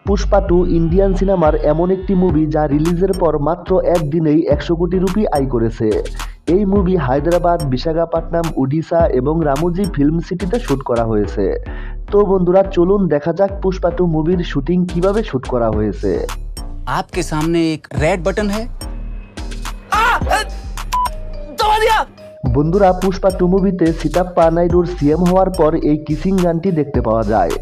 Pushpa 2 Indian সিনেমার এমন একটি মুভি যা রিলিজের পর মাত্র একদিনেই 100 কোটি রুপি আয় করেছে। এই মুভি হায়দ্রাবাদ, বিশাখাপট্টনম, ওডিশা এবং রামোজি ফিল্ম সিটিতে শুট করা হয়েছে। তো বন্ধুরা, চলুন দেখা যাক পুষ্পা 2 মুভির শুটিং কিভাবে শুট করা হয়েছে। आपके सामने एक रेड बटन है। বন্ধুরা, পুষ্পা 2 মুভিতে সিতাপ্পা নাইডুর সিএম হওয়ার পর এই কিসিং গানটি দেখতে পাওয়া যায়।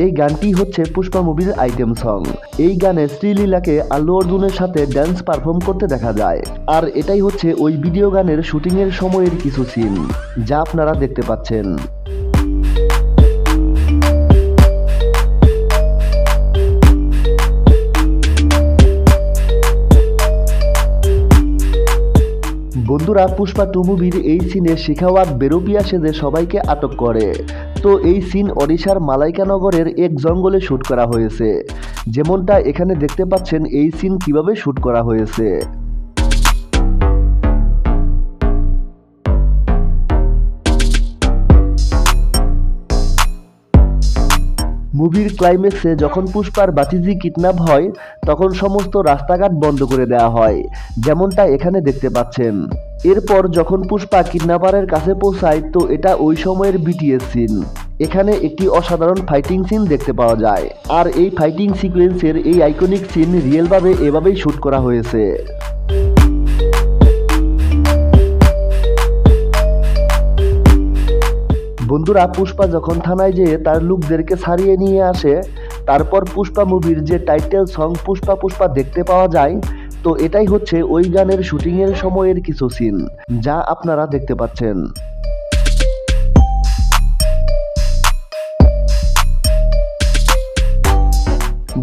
এই গানটি হচ্ছে পুষ্পা মুভির আইটেম সং। এই গানে শ্রীলীলাকে আল্লু অর্জুনের সাথে ড্যান্স পারফর্ম করতে দেখা যায়। আর এটাই হচ্ছে ওই ভিডিও গানের শুটিংয়ের সময়ের কিছু সিন, যা আপনারা দেখতে পাচ্ছেন। বন্ধুরা, পুষ্পা 2 মুভির এই সিনে শেখাওয়াত বেরোপিয়া সেজে সবাইকে আটক করে। তো এই সিন ওড়িশার মালাইকানগরের এক জঙ্গলে শ্যুট করা হয়েছে। যেমনটা এখানে দেখতে পাচ্ছেন এই সিন কিভাবে শ্যুট করা হয়েছে। মুভির ক্লাইম্যাক্সে যখন পুষ্পার বাতিজি কিডন্যাপ হয়, তখন সমস্ত রাস্তাঘাট বন্ধ করে দেওয়া হয়, যেমনটা এখানে দেখতে পাচ্ছেন। এরপর যখন পুষ্পা কিডন্যাপারের কাছে পৌঁছায়, তো এটা ওই সময়ের বিটিএস সিন। এখানে একটি অসাধারণ ফাইটিং সিন দেখতে পাওয়া যায়। আর এই ফাইটিং সিকোয়েন্সের এই আইকনিক সিন রিয়েলভাবে এভাবেই শ্যুট করা হয়েছে। বন্ধুরা, পুষ্পা যখন থানায় যেয়ে তার লোকদেরকে ছাড়িয়ে নিয়ে আসে, তারপর পুষ্পা মুভির যে টাইটেল সং পুষ্পা পুষ্পা দেখতে পাওয়া যায়, তো এটাই হচ্ছে ওই গানের শুটিংয়ের সময়ের কিছু সিন, যা আপনারা দেখতে পাচ্ছেন।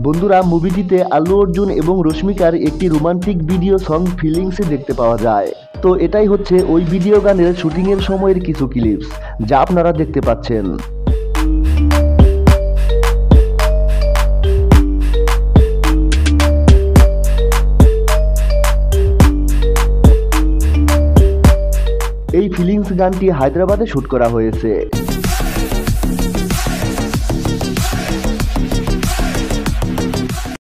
বন্ধুরা, মুভিটিতে আল্লু অর্জুন এবং রশ্মিকার একটি রোমান্টিক ভিডিও সং ফিলিংসে দেখতে পাওয়া যায়। তো এটাই হচ্ছে ওই ভিডিও গানের শুটিংয়ের সময়ের কিছু ক্লিপস, যা আপনারা দেখতে পাচ্ছেন। এই ফিলিংস গানটি হায়দ্রাবাদে শুট করা হয়েছে।